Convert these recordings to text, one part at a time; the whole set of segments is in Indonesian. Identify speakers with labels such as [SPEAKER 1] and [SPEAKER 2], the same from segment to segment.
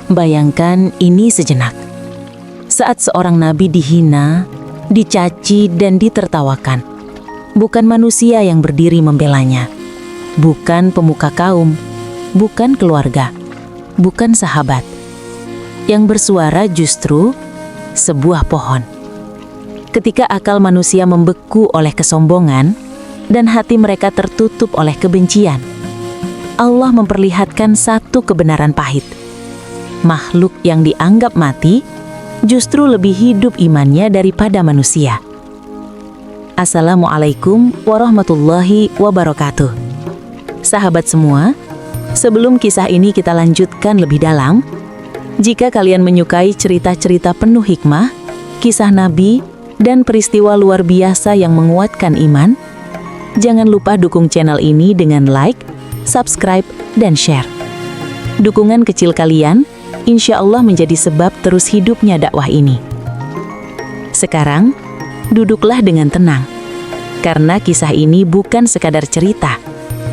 [SPEAKER 1] Bayangkan ini sejenak. Saat seorang nabi dihina, dicaci dan ditertawakan. Bukan manusia yang berdiri membelanya, bukan pemuka kaum, bukan keluarga, bukan sahabat. Yang bersuara justru sebuah pohon. Ketika akal manusia membeku oleh kesombongan dan hati mereka tertutup oleh kebencian, Allah memperlihatkan satu kebenaran pahit. Makhluk yang dianggap mati justru lebih hidup imannya daripada manusia. Assalamualaikum warahmatullahi wabarakatuh. Sahabat semua, sebelum kisah ini kita lanjutkan lebih dalam, jika kalian menyukai cerita-cerita penuh hikmah, kisah Nabi, dan peristiwa luar biasa yang menguatkan iman, jangan lupa dukung channel ini dengan like, subscribe, dan share. Dukungan kecil kalian, insya Allah menjadi sebab terus hidupnya dakwah ini. Sekarang, duduklah dengan tenang, karena kisah ini bukan sekadar cerita.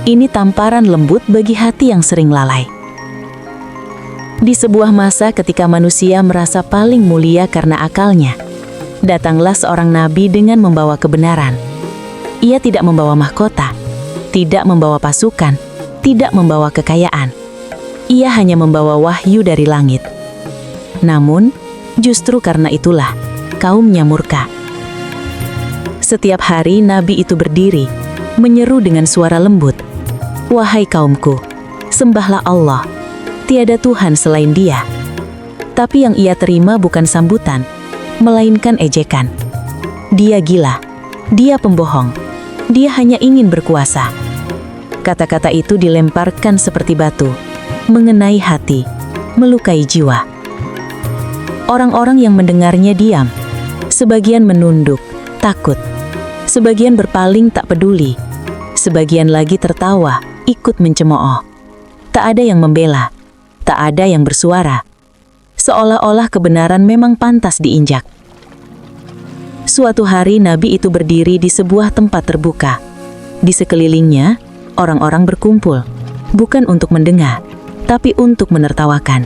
[SPEAKER 1] Ini tamparan lembut bagi hati yang sering lalai. Di sebuah masa ketika manusia merasa paling mulia karena akalnya, datanglah seorang nabi dengan membawa kebenaran. Ia tidak membawa mahkota, tidak membawa pasukan, tidak membawa kekayaan. Ia hanya membawa wahyu dari langit. Namun, justru karena itulah kaumnya murka. Setiap hari nabi itu berdiri, menyeru dengan suara lembut, "Wahai kaumku, sembahlah Allah, tiada Tuhan selain Dia." Tapi yang ia terima bukan sambutan, melainkan ejekan. Dia gila, dia pembohong, dia hanya ingin berkuasa. Kata-kata itu dilemparkan seperti batu, mengenai hati, melukai jiwa. Orang-orang yang mendengarnya diam, sebagian menunduk, takut. Sebagian berpaling tak peduli, sebagian lagi tertawa, ikut mencemooh. Tak ada yang membela, tak ada yang bersuara. Seolah-olah kebenaran memang pantas diinjak. Suatu hari Nabi itu berdiri di sebuah tempat terbuka. Di sekelilingnya, orang-orang berkumpul, bukan untuk mendengar, tapi untuk menertawakan.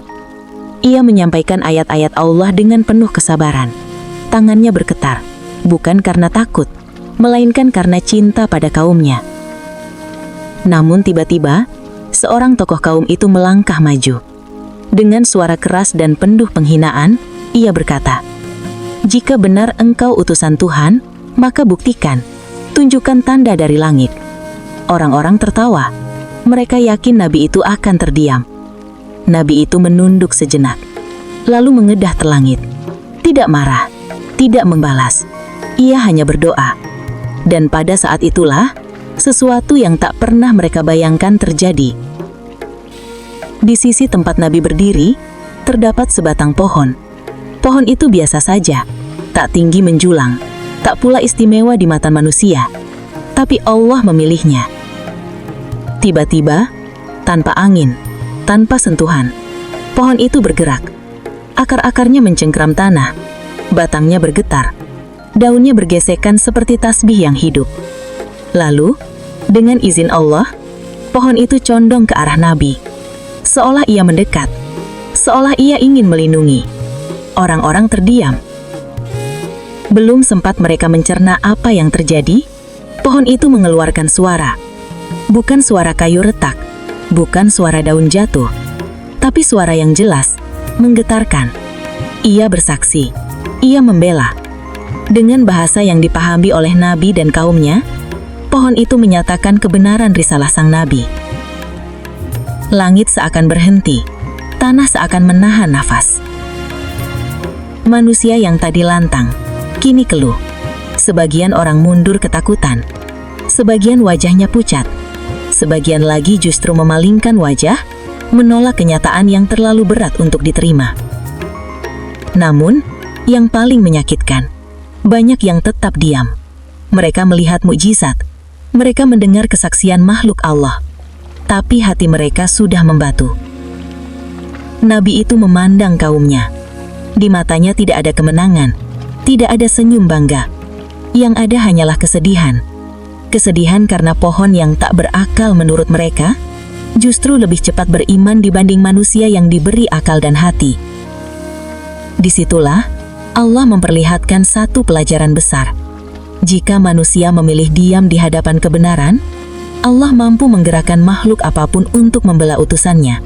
[SPEAKER 1] Ia menyampaikan ayat-ayat Allah dengan penuh kesabaran. Tangannya bergetar, bukan karena takut, melainkan karena cinta pada kaumnya. Namun tiba-tiba, seorang tokoh kaum itu melangkah maju. Dengan suara keras dan penuh penghinaan, ia berkata, "Jika benar engkau utusan Tuhan, maka buktikan, tunjukkan tanda dari langit." Orang-orang tertawa. Mereka yakin Nabi itu akan terdiam. Nabi itu menunduk sejenak, lalu mengedah ke langit. Tidak marah, tidak membalas. Ia hanya berdoa. Dan pada saat itulah, sesuatu yang tak pernah mereka bayangkan terjadi. Di sisi tempat Nabi berdiri, terdapat sebatang pohon. Pohon itu biasa saja, tak tinggi menjulang, tak pula istimewa di mata manusia. Tapi Allah memilihnya. Tiba-tiba, tanpa angin, tanpa sentuhan, pohon itu bergerak. Akar-akarnya mencengkram tanah, batangnya bergetar. Daunnya bergesekan seperti tasbih yang hidup. Lalu, dengan izin Allah, pohon itu condong ke arah Nabi. Seolah ia mendekat, seolah ia ingin melindungi. Orang-orang terdiam. Belum sempat mereka mencerna apa yang terjadi, pohon itu mengeluarkan suara. Bukan suara kayu retak, bukan suara daun jatuh, tapi suara yang jelas, menggetarkan. Ia bersaksi, ia membela. Dengan bahasa yang dipahami oleh Nabi dan kaumnya, pohon itu menyatakan kebenaran risalah sang Nabi. Langit seakan berhenti, tanah seakan menahan nafas. Manusia yang tadi lantang, kini keluh. Sebagian orang mundur ketakutan, sebagian wajahnya pucat, sebagian lagi justru memalingkan wajah, menolak kenyataan yang terlalu berat untuk diterima. Namun, yang paling menyakitkan, banyak yang tetap diam. Mereka melihat mukjizat, mereka mendengar kesaksian makhluk Allah, tapi hati mereka sudah membatu. Nabi itu memandang kaumnya. Di matanya tidak ada kemenangan, tidak ada senyum bangga. Yang ada hanyalah kesedihan. Kesedihan karena pohon yang tak berakal menurut mereka, justru lebih cepat beriman dibanding manusia yang diberi akal dan hati. Disitulah Allah memperlihatkan satu pelajaran besar. Jika manusia memilih diam di hadapan kebenaran, Allah mampu menggerakkan makhluk apapun untuk membela utusannya.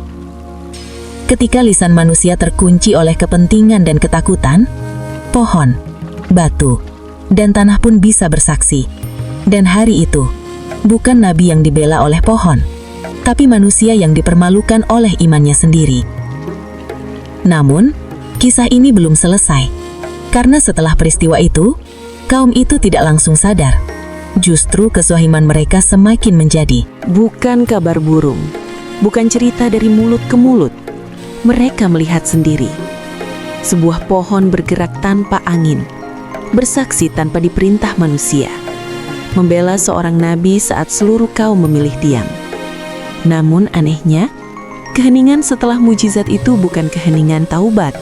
[SPEAKER 1] Ketika lisan manusia terkunci oleh kepentingan dan ketakutan, pohon, batu, dan tanah pun bisa bersaksi. Dan hari itu, bukan nabi yang dibela oleh pohon, tapi manusia yang dipermalukan oleh imannya sendiri. Namun, kisah ini belum selesai. Karena setelah peristiwa itu, kaum itu tidak langsung sadar. Justru kesuhiman mereka semakin menjadi.
[SPEAKER 2] Bukan kabar burung, bukan cerita dari mulut ke mulut. Mereka melihat sendiri. Sebuah pohon bergerak tanpa angin, bersaksi tanpa diperintah manusia, membela seorang nabi saat seluruh kaum memilih diam. Namun anehnya, keheningan setelah mujizat itu bukan keheningan taubat,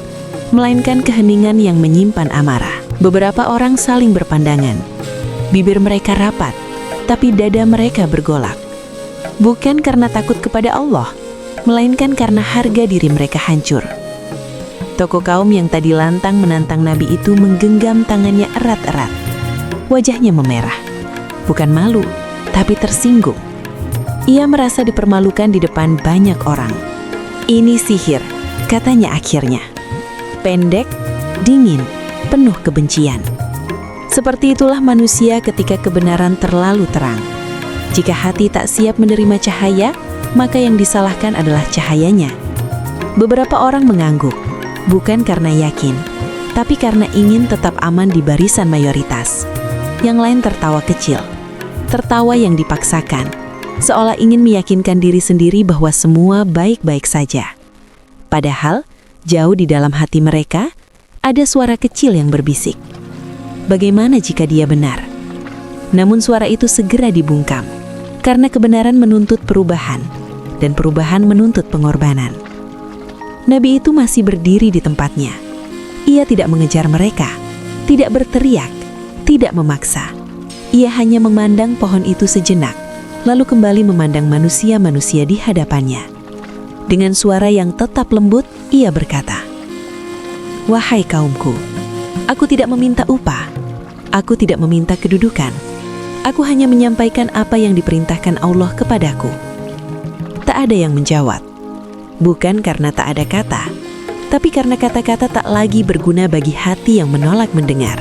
[SPEAKER 2] melainkan keheningan yang menyimpan amarah. Beberapa orang saling berpandangan. Bibir mereka rapat, tapi dada mereka bergolak. Bukan karena takut kepada Allah, melainkan karena harga diri mereka hancur. Tokoh kaum yang tadi lantang menantang Nabi itu menggenggam tangannya erat-erat. Wajahnya memerah. Bukan malu, tapi tersinggung. Ia merasa dipermalukan di depan banyak orang. Ini sihir, katanya akhirnya. Pendek, dingin, penuh kebencian. Seperti itulah manusia ketika kebenaran terlalu terang. Jika hati tak siap menerima cahaya, maka yang disalahkan adalah cahayanya. Beberapa orang mengangguk, bukan karena yakin, tapi karena ingin tetap aman di barisan mayoritas. Yang lain tertawa kecil, tertawa yang dipaksakan, seolah ingin meyakinkan diri sendiri bahwa semua baik-baik saja. Padahal, jauh di dalam hati mereka, ada suara kecil yang berbisik. Bagaimana jika dia benar? Namun suara itu segera dibungkam, karena kebenaran menuntut perubahan, dan perubahan menuntut pengorbanan. Nabi itu masih berdiri di tempatnya. Ia tidak mengejar mereka, tidak berteriak, tidak memaksa. Ia hanya memandang pohon itu sejenak, lalu kembali memandang manusia-manusia di hadapannya. Dengan suara yang tetap lembut, ia berkata, "Wahai kaumku, aku tidak meminta upah, aku tidak meminta kedudukan. Aku hanya menyampaikan apa yang diperintahkan Allah kepadaku." Tak ada yang menjawab. Bukan karena tak ada kata, tapi karena kata-kata tak lagi berguna bagi hati yang menolak mendengar.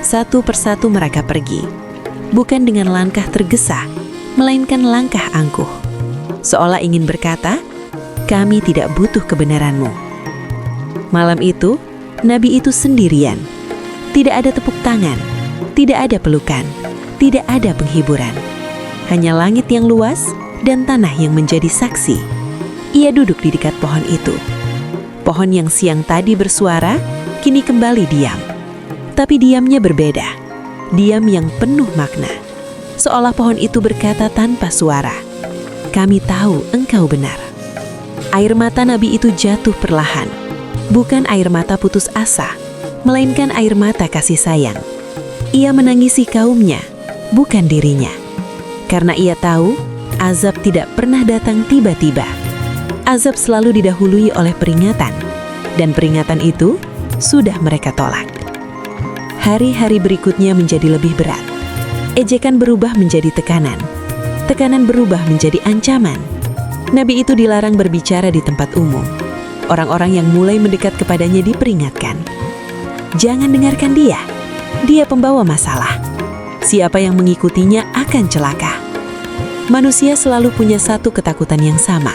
[SPEAKER 2] Satu persatu mereka pergi, bukan dengan langkah tergesa, melainkan langkah angkuh. Seolah ingin berkata, "Kami tidak butuh kebenaranmu." Malam itu, Nabi itu sendirian. Tidak ada tepuk tangan, tidak ada pelukan, tidak ada penghiburan. Hanya langit yang luas dan tanah yang menjadi saksi. Ia duduk di dekat pohon itu. Pohon yang siang tadi bersuara, kini kembali diam. Tapi diamnya berbeda. Diam yang penuh makna. Seolah pohon itu berkata tanpa suara, "Kami tahu engkau benar." Air mata Nabi itu jatuh perlahan. Bukan air mata putus asa, melainkan air mata kasih sayang. Ia menangisi kaumnya, bukan dirinya. Karena ia tahu, azab tidak pernah datang tiba-tiba. Azab selalu didahului oleh peringatan, dan peringatan itu sudah mereka tolak. Hari-hari berikutnya menjadi lebih berat. Ejekan berubah menjadi tekanan. Tekanan berubah menjadi ancaman. Nabi itu dilarang berbicara di tempat umum. Orang-orang yang mulai mendekat kepadanya diperingatkan. Jangan dengarkan dia. Dia pembawa masalah. Siapa yang mengikutinya akan celaka. Manusia selalu punya satu ketakutan yang sama,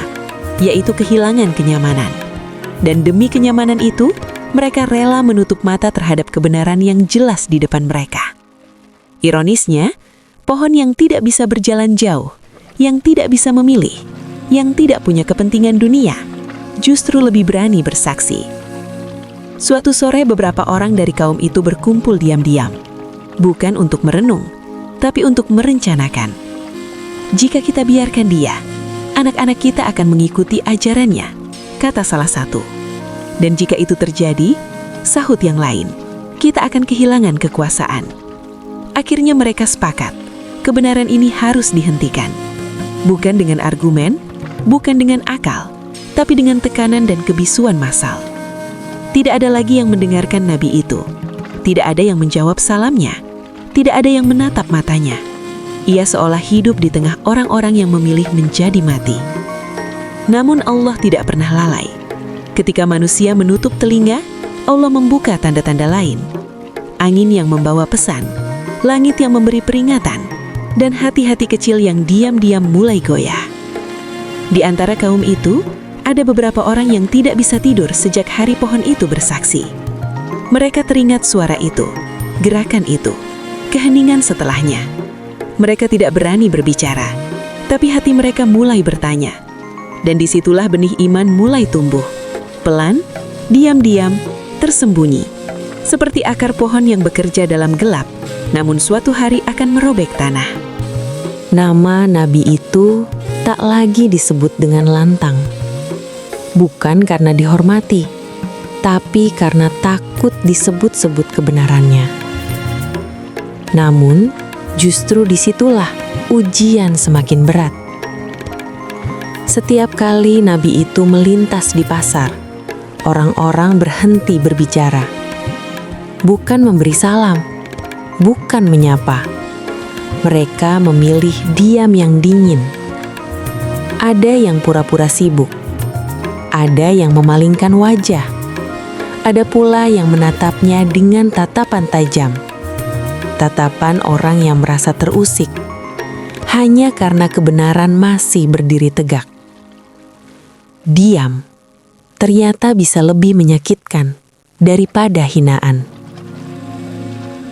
[SPEAKER 2] yaitu kehilangan kenyamanan. Dan demi kenyamanan itu, mereka rela menutup mata terhadap kebenaran yang jelas di depan mereka. Ironisnya, pohon yang tidak bisa berjalan jauh, yang tidak bisa memilih, yang tidak punya kepentingan dunia, justru lebih berani bersaksi. Suatu sore beberapa orang dari kaum itu berkumpul diam-diam, bukan untuk merenung, tapi untuk merencanakan. Jika kita biarkan dia, anak-anak kita akan mengikuti ajarannya, kata salah satu. Dan jika itu terjadi, sahut yang lain, kita akan kehilangan kekuasaan. Akhirnya mereka sepakat, kebenaran ini harus dihentikan. Bukan dengan argumen, bukan dengan akal, tapi dengan tekanan dan kebisuan massal. Tidak ada lagi yang mendengarkan nabi itu. Tidak ada yang menjawab salamnya. Tidak ada yang menatap matanya. Ia seolah hidup di tengah orang-orang yang memilih menjadi mati. Namun Allah tidak pernah lalai. Ketika manusia menutup telinga, Allah membuka tanda-tanda lain. Angin yang membawa pesan, langit yang memberi peringatan, dan hati-hati kecil yang diam-diam mulai goyah. Di antara kaum itu, ada beberapa orang yang tidak bisa tidur sejak hari pohon itu bersaksi. Mereka teringat suara itu, gerakan itu, keheningan setelahnya. Mereka tidak berani berbicara, tapi hati mereka mulai bertanya. Dan disitulah benih iman mulai tumbuh. Pelan, diam-diam, tersembunyi. Seperti akar pohon yang bekerja dalam gelap, namun suatu hari akan merobek tanah.
[SPEAKER 1] Nama nabi itu tak lagi disebut dengan lantang. Bukan karena dihormati, tapi karena takut disebut-sebut kebenarannya. Namun, justru disitulah ujian semakin berat. Setiap kali nabi itu melintas di pasar, orang-orang berhenti berbicara. Bukan memberi salam, bukan menyapa. Mereka memilih diam yang dingin. Ada yang pura-pura sibuk, ada yang memalingkan wajah, ada pula yang menatapnya dengan tatapan tajam. Tatapan orang yang merasa terusik, hanya karena kebenaran masih berdiri tegak. Diam ternyata bisa lebih menyakitkan daripada hinaan.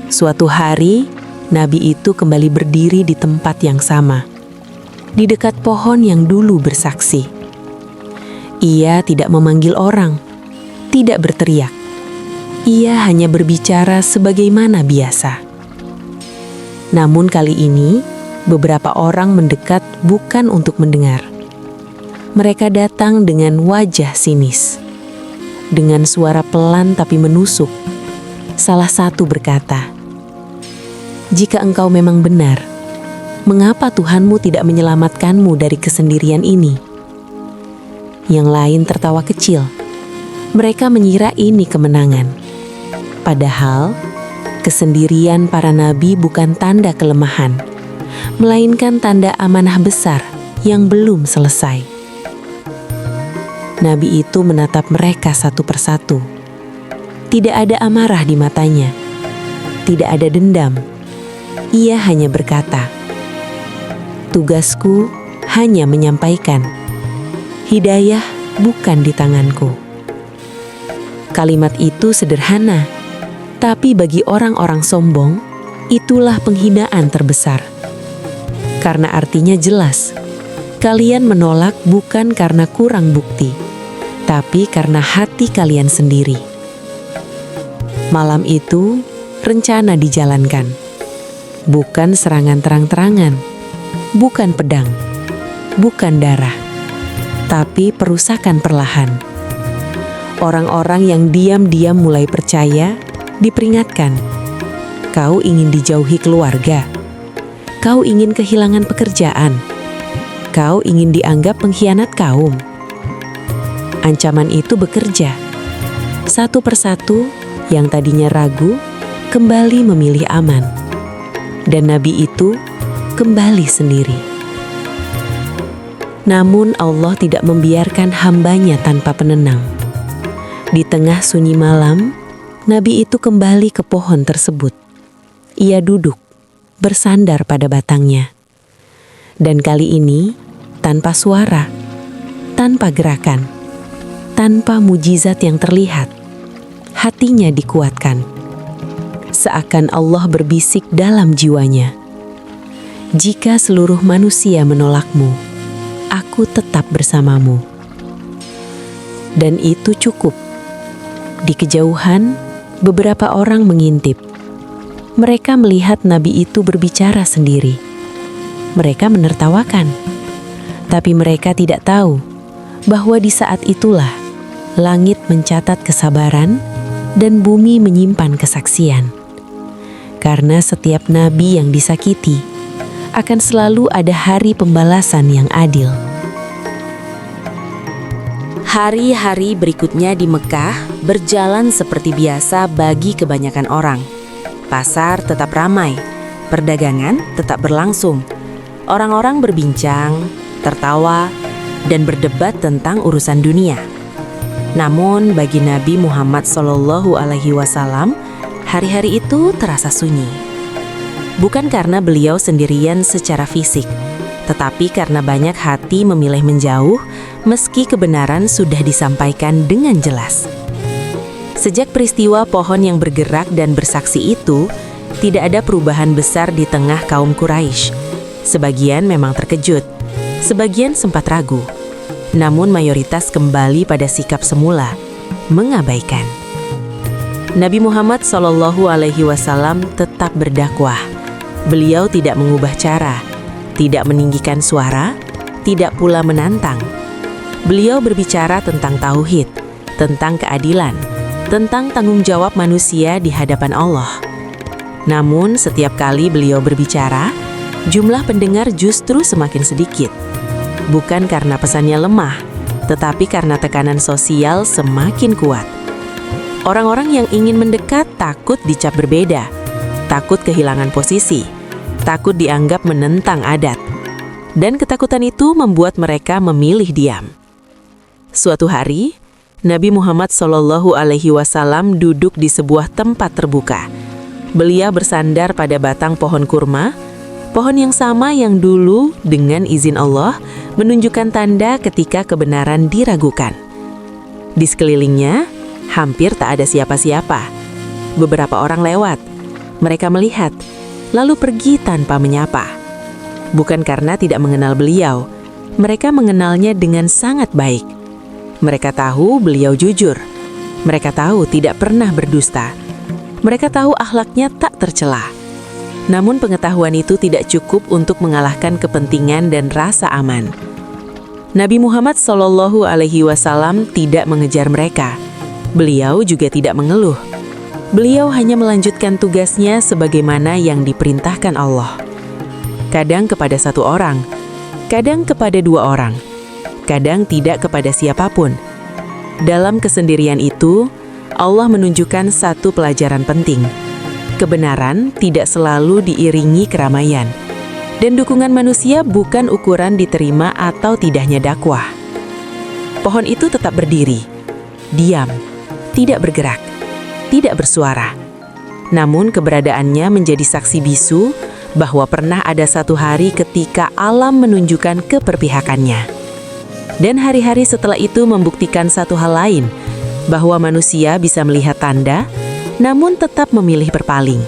[SPEAKER 1] Suatu hari, nabi itu kembali berdiri di tempat yang sama, di dekat pohon yang dulu bersaksi. Ia tidak memanggil orang, tidak berteriak. Ia hanya berbicara sebagaimana biasa. Namun kali ini, beberapa orang mendekat bukan untuk mendengar. Mereka datang dengan wajah sinis. Dengan suara pelan tapi menusuk, salah satu berkata, "Jika engkau memang benar, mengapa Tuhanmu tidak menyelamatkanmu dari kesendirian ini?" Yang lain tertawa kecil. Mereka mengira ini kemenangan. Padahal, kesendirian para nabi bukan tanda kelemahan, melainkan tanda amanah besar yang belum selesai. Nabi itu menatap mereka satu persatu. Tidak ada amarah di matanya. Tidak ada dendam. Ia hanya berkata, "Tugasku hanya menyampaikan. Hidayah bukan di tanganku." Kalimat itu sederhana, tapi bagi orang-orang sombong, itulah penghinaan terbesar. Karena artinya jelas, kalian menolak bukan karena kurang bukti, tapi karena hati kalian sendiri. Malam itu, rencana dijalankan. Bukan serangan terang-terangan, bukan pedang, bukan darah, tapi perusakan perlahan. Orang-orang yang diam-diam mulai percaya, diperingatkan. Kau ingin dijauhi keluarga. Kau ingin kehilangan pekerjaan. Kau ingin dianggap pengkhianat kaum. Ancaman itu bekerja. Satu persatu yang tadinya ragu, kembali memilih aman. Dan nabi itu kembali sendiri. Namun Allah tidak membiarkan hambanya tanpa penenang. Di tengah sunyi malam, nabi itu kembali ke pohon tersebut. Ia duduk, bersandar pada batangnya. Dan kali ini, tanpa suara, tanpa gerakan, tanpa mujizat yang terlihat, hatinya dikuatkan. Seakan Allah berbisik dalam jiwanya, "Jika seluruh manusia menolakmu, aku tetap bersamamu." Dan itu cukup. Di kejauhan, beberapa orang mengintip. Mereka melihat nabi itu berbicara sendiri. Mereka menertawakan, tapi mereka tidak tahu bahwa di saat itulah langit mencatat kesabaran dan bumi menyimpan kesaksian. Karena setiap nabi yang disakiti akan selalu ada hari pembalasan yang adil.
[SPEAKER 2] Hari-hari berikutnya di Mekah berjalan seperti biasa bagi kebanyakan orang. Pasar tetap ramai, perdagangan tetap berlangsung. Orang-orang berbincang, tertawa, dan berdebat tentang urusan dunia. Namun bagi Nabi Muhammad SAW, hari-hari itu terasa sunyi. Bukan karena beliau sendirian secara fisik, tetapi karena banyak hati memilih menjauh meski kebenaran sudah disampaikan dengan jelas. Sejak peristiwa pohon yang bergerak dan bersaksi itu, tidak ada perubahan besar di tengah kaum Quraisy. Sebagian memang terkejut, sebagian sempat ragu. Namun mayoritas kembali pada sikap semula, mengabaikan. Nabi Muhammad SAW tetap berdakwah. Beliau tidak mengubah cara, tidak meninggikan suara, tidak pula menantang. Beliau berbicara tentang tauhid, tentang keadilan, tentang tanggung jawab manusia di hadapan Allah. Namun setiap kali beliau berbicara, jumlah pendengar justru semakin sedikit. Bukan karena pesannya lemah, tetapi karena tekanan sosial semakin kuat. Orang-orang yang ingin mendekat takut dicap berbeda, takut kehilangan posisi, takut dianggap menentang adat. Dan ketakutan itu membuat mereka memilih diam. Suatu hari, Nabi Muhammad SAW duduk di sebuah tempat terbuka. Beliau bersandar pada batang pohon kurma, pohon yang sama yang dulu dengan izin Allah menunjukkan tanda ketika kebenaran diragukan. Di sekelilingnya, hampir tak ada siapa-siapa. Beberapa orang lewat. Mereka melihat, lalu pergi tanpa menyapa. Bukan karena tidak mengenal beliau, mereka mengenalnya dengan sangat baik. Mereka tahu beliau jujur. Mereka tahu tidak pernah berdusta. Mereka tahu akhlaknya tak tercela. Namun pengetahuan itu tidak cukup untuk mengalahkan kepentingan dan rasa aman. Nabi Muhammad SAW tidak mengejar mereka. Beliau juga tidak mengeluh. Beliau hanya melanjutkan tugasnya sebagaimana yang diperintahkan Allah. Kadang kepada satu orang, kadang kepada dua orang, kadang tidak kepada siapapun. Dalam kesendirian itu, Allah menunjukkan satu pelajaran penting. Kebenaran tidak selalu diiringi keramaian. Dan dukungan manusia bukan ukuran diterima atau tidaknya dakwah. Pohon itu tetap berdiri, diam, tidak bergerak, tidak bersuara. Namun keberadaannya menjadi saksi bisu bahwa pernah ada satu hari ketika alam menunjukkan keperpihakannya. Dan hari-hari setelah itu membuktikan satu hal lain, bahwa manusia bisa melihat tanda, namun tetap memilih berpaling.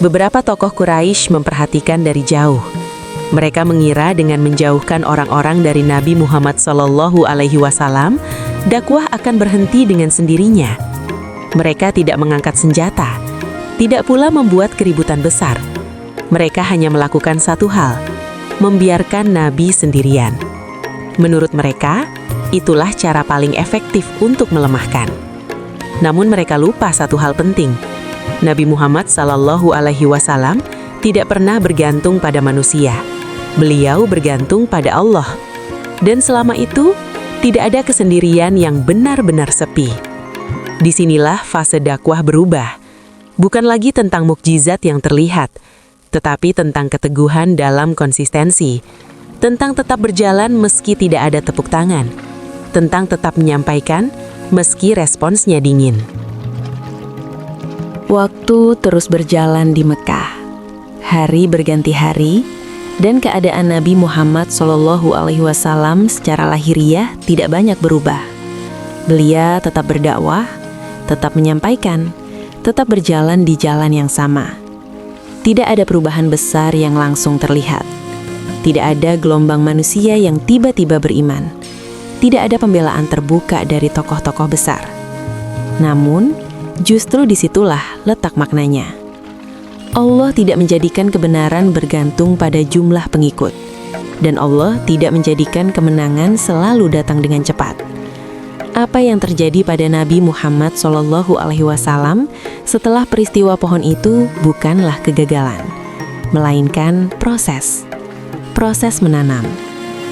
[SPEAKER 2] Beberapa tokoh Quraisy memperhatikan dari jauh. Mereka mengira dengan menjauhkan orang-orang dari Nabi Muhammad SAW, dakwah akan berhenti dengan sendirinya. Mereka tidak mengangkat senjata, tidak pula membuat keributan besar. Mereka hanya melakukan satu hal, membiarkan Nabi sendirian. Menurut mereka, itulah cara paling efektif untuk melemahkan. Namun mereka lupa satu hal penting. Nabi Muhammad SAW tidak pernah bergantung pada manusia. Beliau bergantung pada Allah. Dan selama itu, tidak ada kesendirian yang benar-benar sepi. Disinilah fase dakwah berubah. Bukan lagi tentang mukjizat yang terlihat, tetapi tentang keteguhan dalam konsistensi. Tentang tetap berjalan meski tidak ada tepuk tangan. Tentang tetap menyampaikan meski responsnya dingin.
[SPEAKER 1] Waktu terus berjalan di Mekah. Hari berganti hari, dan keadaan Nabi Muhammad SAW secara lahiriah tidak banyak berubah. Beliau tetap berdakwah, tetap menyampaikan, tetap berjalan di jalan yang sama. Tidak ada perubahan besar yang langsung terlihat. Tidak ada gelombang manusia yang tiba-tiba beriman. Tidak ada pembelaan terbuka dari tokoh-tokoh besar. Namun, justru disitulah letak maknanya. Allah tidak menjadikan kebenaran bergantung pada jumlah pengikut. Dan Allah tidak menjadikan kemenangan selalu datang dengan cepat. Apa yang terjadi pada Nabi Muhammad SAW setelah peristiwa pohon itu bukanlah kegagalan, melainkan proses. Proses menanam,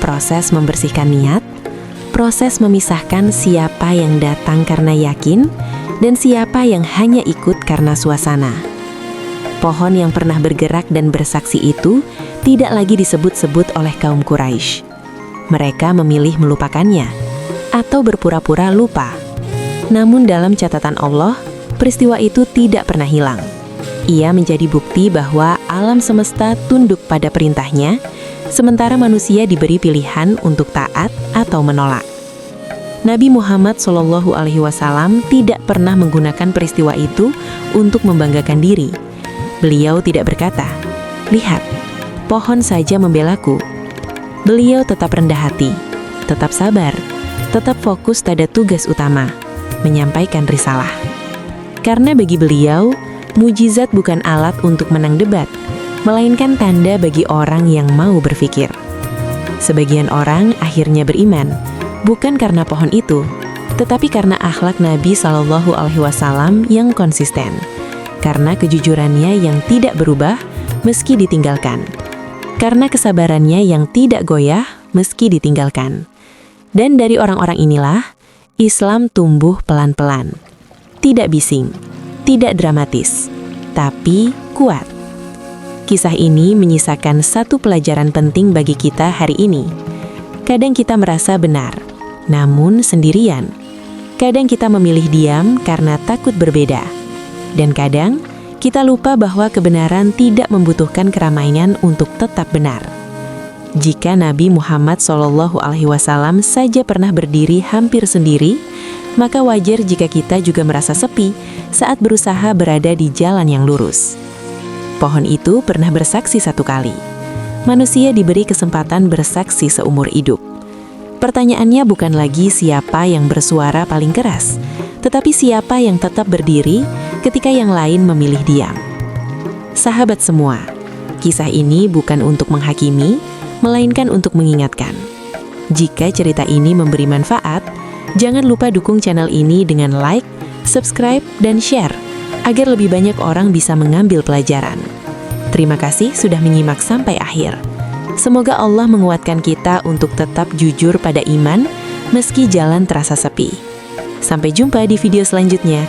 [SPEAKER 1] proses membersihkan niat,
[SPEAKER 2] proses memisahkan siapa yang datang karena yakin dan siapa yang hanya ikut karena suasana. Pohon yang pernah bergerak dan bersaksi itu tidak lagi disebut-sebut oleh kaum Quraisy. Mereka memilih melupakannya atau berpura-pura lupa. Namun dalam catatan Allah, peristiwa itu tidak pernah hilang. Ia menjadi bukti bahwa alam semesta tunduk pada perintahnya, sementara manusia diberi pilihan untuk taat atau menolak. Nabi Muhammad SAW tidak pernah menggunakan peristiwa itu untuk membanggakan diri. Beliau tidak berkata, "Lihat, pohon saja membelaku." Beliau tetap rendah hati, tetap sabar, tetap fokus pada tugas utama, menyampaikan risalah. Karena bagi beliau, mujizat bukan alat untuk menang debat, melainkan tanda bagi orang yang mau berpikir. Sebagian orang akhirnya beriman, bukan karena pohon itu, tetapi karena akhlak Nabi SAW yang konsisten, karena kejujurannya yang tidak berubah meski ditinggalkan, karena kesabarannya yang tidak goyah meski ditinggalkan. Dan dari orang-orang inilah, Islam tumbuh pelan-pelan. Tidak bising, tidak dramatis, tapi kuat. Kisah ini menyisakan satu pelajaran penting bagi kita hari ini. Kadang kita merasa benar, namun sendirian. Kadang kita memilih diam karena takut berbeda. Dan kadang, kita lupa bahwa kebenaran tidak membutuhkan keramaian untuk tetap benar. Jika Nabi Muhammad SAW saja pernah berdiri hampir sendiri, maka wajar jika kita juga merasa sepi saat berusaha berada di jalan yang lurus. Pohon itu pernah bersaksi satu kali. Manusia diberi kesempatan bersaksi seumur hidup. Pertanyaannya bukan lagi siapa yang bersuara paling keras, tetapi siapa yang tetap berdiri ketika yang lain memilih diam. Sahabat semua, kisah ini bukan untuk menghakimi, melainkan untuk mengingatkan. Jika cerita ini memberi manfaat, jangan lupa dukung channel ini dengan like, subscribe, dan share, agar lebih banyak orang bisa mengambil pelajaran. Terima kasih sudah menyimak sampai akhir. Semoga Allah menguatkan kita untuk tetap jujur pada iman, meski jalan terasa sepi. Sampai jumpa di video selanjutnya.